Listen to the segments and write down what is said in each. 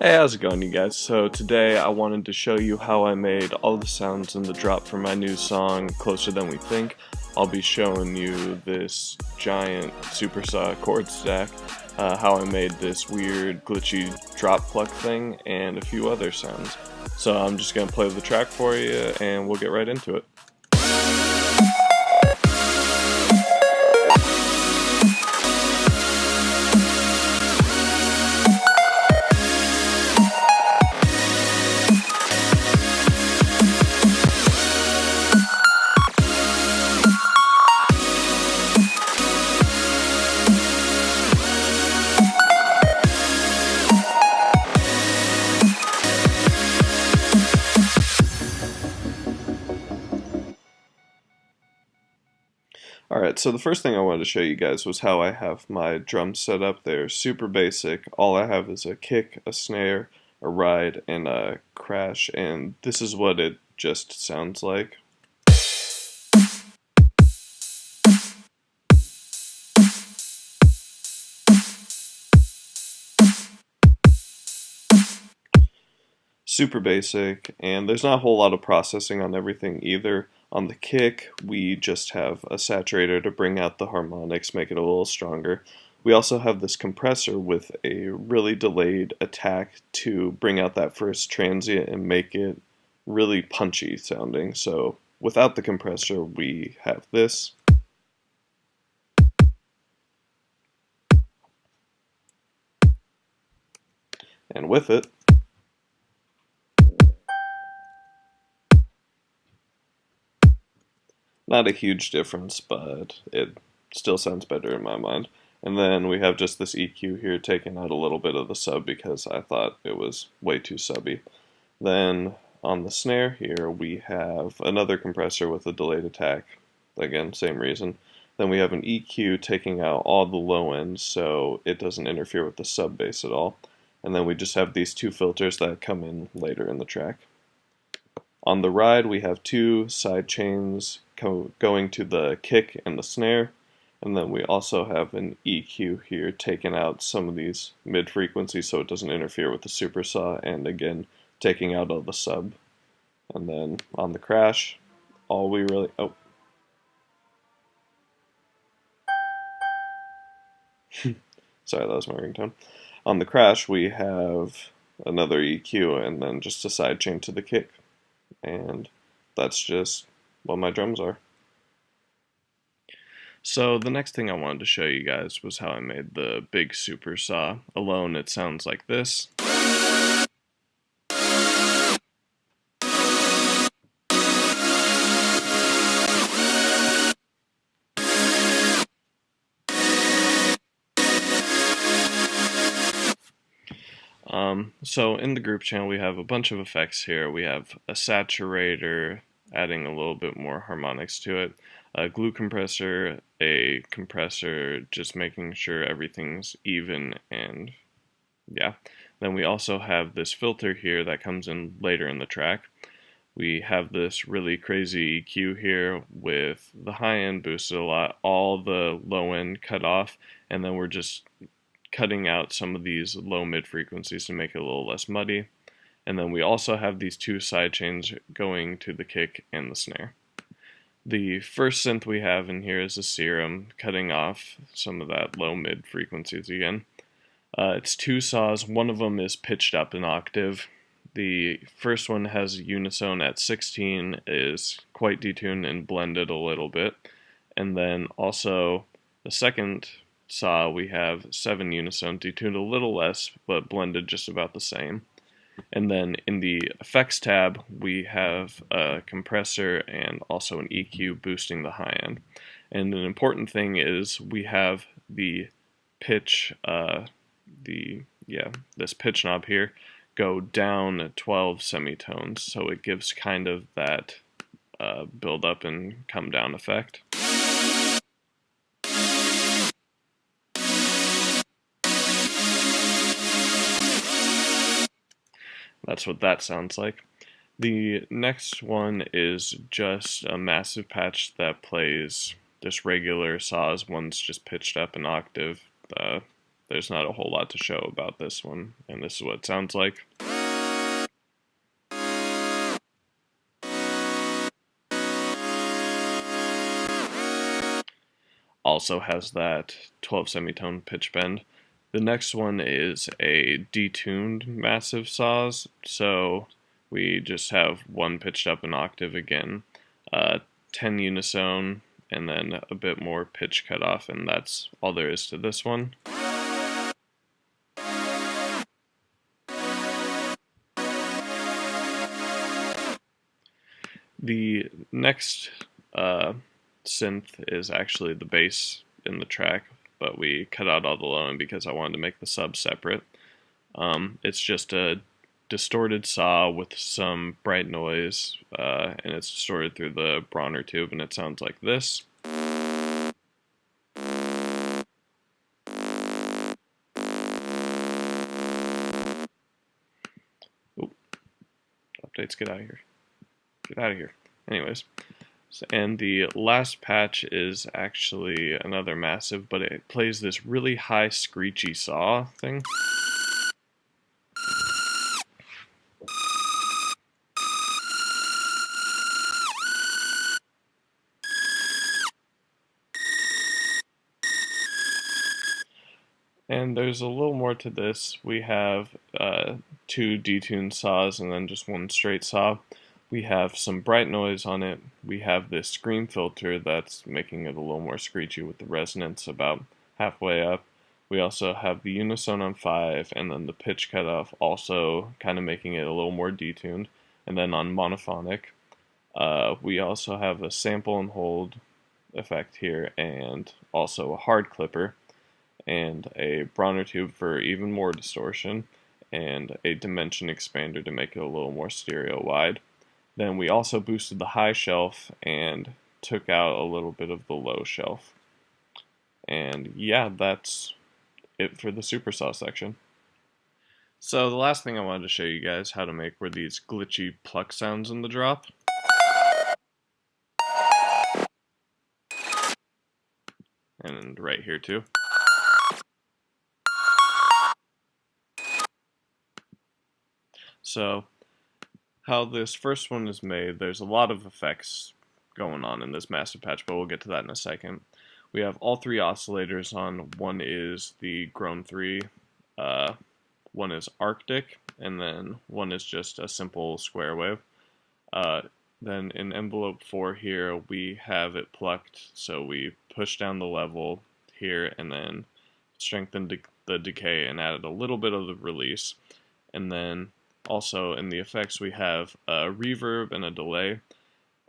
Hey, how's it going, you guys? So today I wanted to show you how I made all the sounds in the drop for my new song, Closer Than We Think. I'll be showing you this giant supersaw chord stack, how I made this weird glitchy drop pluck thing, and a few other sounds. So I'm just going to play the track for you and we'll get right into it. Alright, so the first thing I wanted to show you guys was how I have my drums set up. They're super basic. All I have is a kick, a snare, a ride, and a crash, and this is what it just sounds like. Super basic, and there's not a whole lot of processing on everything either. On the kick, we just have a saturator to bring out the harmonics, make it a little stronger. We also have this compressor with a really delayed attack to bring out that first transient and make it really punchy sounding. So without the compressor, we have this. And with it, not a huge difference, but it still sounds better in my mind. And then we have just this EQ here taking out a little bit of the sub because I thought it was way too subby. Then on the snare here we have another compressor with a delayed attack. Again, same reason. Then we have an EQ taking out all the low ends so it doesn't interfere with the sub bass at all. And then we just have these two filters that come in later in the track. On the ride, we have two side chains going to the kick and the snare, and then we also have an EQ here taking out some of these mid frequencies so it doesn't interfere with the supersaw, and again taking out all the sub. And then on the crash, all we really sorry, that was my ringtone. On the crash, we have another EQ and then just a side chain to the kick. And that's just what my drums are. So the next thing I wanted to show you guys was how I made the big super saw. Alone it sounds like this. So in the group channel we have a bunch of effects here. We have a saturator adding a little bit more harmonics to it, a glue compressor, a compressor just making sure everything's even, and yeah. Then we also have this filter here that comes in later in the track. We have this really crazy EQ here with the high end boosted a lot, all the low end cut off, and then we're just cutting out some of these low mid frequencies to make it a little less muddy. And then we also have these two side chains going to the kick and the snare. The first synth we have in here is a serum, cutting off some of that low mid frequencies again. It's two saws, one of them is pitched up an octave. The first one has unison at 16, is quite detuned and blended a little bit. And then also the second saw we have 7 unison, detuned a little less but blended just about the same. And then in the effects tab we have a compressor and also an EQ boosting the high end. And an important thing is we have the pitch, this pitch knob here go down 12 semitones, so it gives kind of that build up and come down effect. That's what that sounds like. The next one is just a massive patch that plays just regular saws. One's just pitched up an octave. there's not a whole lot to show about this one, and this is what it sounds like. Also has that 12 semitone pitch bend. The next one is a detuned massive saws, so we just have one pitched up an octave again, 10 unison, and then a bit more pitch cut off, and that's all there is to this one. The next synth is actually the bass in the track, but we cut out all the low end because I wanted to make the sub separate. It's just a distorted saw with some bright noise, and it's distorted through the Bronner tube, and it sounds like this. Oop. Updates, get out of here. Get out of here. Anyways, and the last patch is actually another massive, but it plays this really high screechy saw thing. And there's a little more to this. We have 2 detuned saws and then just one straight saw. We have some bright noise on it. We have this screen filter that's making it a little more screechy with the resonance about halfway up. We also have the unison on 5, and then the pitch cutoff also kind of making it a little more detuned. And then on monophonic, we also have a sample and hold effect here, and also a hard clipper, and a Bronner tube for even more distortion, and a dimension expander to make it a little more stereo wide. Then we also boosted the high shelf and took out a little bit of the low shelf. And yeah, that's it for the supersaw section. So the last thing I wanted to show you guys how to make were these glitchy pluck sounds in the drop. And right here too. So how this first one is made, there's a lot of effects going on in this massive patch, but we'll get to that in a second. We have all 3 oscillators on. One is the Grown 3, one is Arctic, and then one is just a simple square wave. Then in envelope 4 here, we have it plucked, so we push down the level here and then strengthened the decay and added a little bit of the release. And then also in the effects we have a reverb and a delay,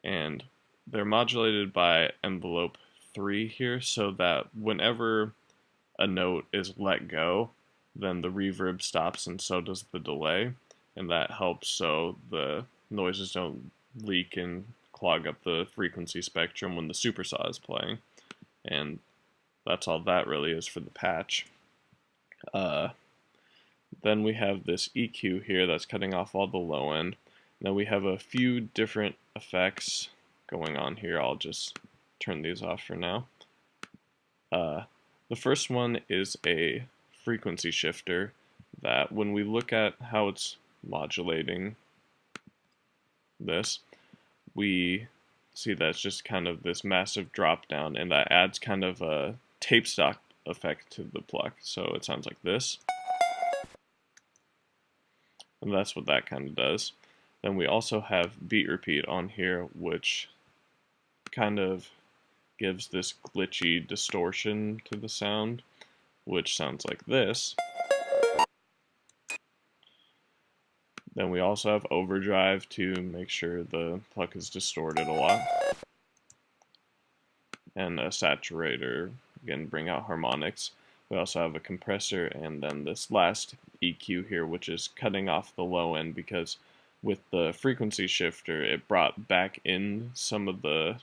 and they're modulated by envelope 3 here, so that whenever a note is let go, then the reverb stops and so does the delay, and that helps so the noises don't leak and clog up the frequency spectrum when the supersaw is playing. And that's all that really is for the patch. Then we have this EQ here that's cutting off all the low end. Then we have a few different effects going on here. I'll just turn these off for now. The first one is a frequency shifter that when we look at how it's modulating this, we see that it's just kind of this massive drop down, and that adds kind of a tape stock effect to the pluck. So it sounds like this. And that's what that kind of does. Then we also have beat repeat on here, which kind of gives this glitchy distortion to the sound, which sounds like this. Then we also have overdrive to make sure the pluck is distorted a lot. And a saturator, again, bring out harmonics. We also have a compressor, and then this last EQ here, which is cutting off the low end, because with the frequency shifter, it brought back in some of the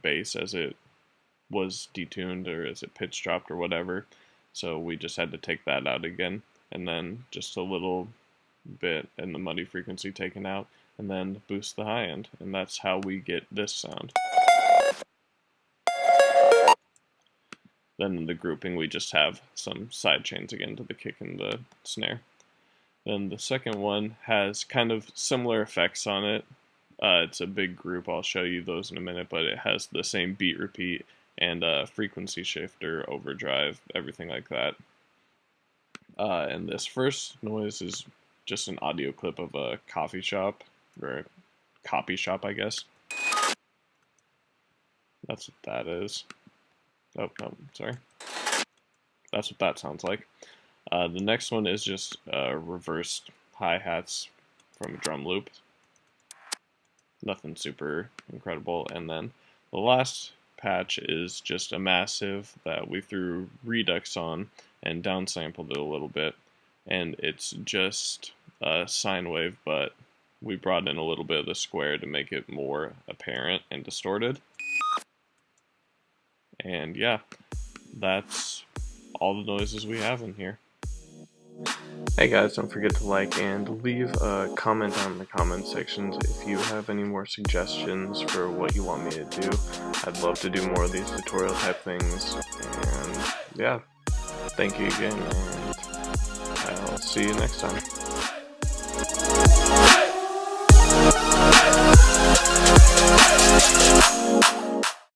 bass as it was detuned or as it pitch dropped or whatever. So we just had to take that out again, and then just a little bit in the muddy frequency taken out, and then boost the high end, and that's how we get this sound. Then in the grouping we just have some side chains again to the kick and the snare. Then the second one has kind of similar effects on it. It's a big group, I'll show you those in a minute, but it has the same beat repeat and frequency shifter, overdrive, everything like that. And this first noise is just an audio clip of a coffee shop, or a copy shop, I guess. That's what that is. Oh, no, sorry. That's what that sounds like. The next one is just reversed hi-hats from a drum loop. Nothing super incredible. And then the last patch is just a massive that we threw Redux on and downsampled it a little bit. And it's just a sine wave, but we brought in a little bit of the square to make it more apparent and distorted. And yeah, that's all the noises we have in here. Hey guys, don't forget to like and leave a comment down in the comment sections if you have any more suggestions for what you want me to do. I'd love to do more of these tutorial type things, and yeah, thank you again, and I'll see you next time.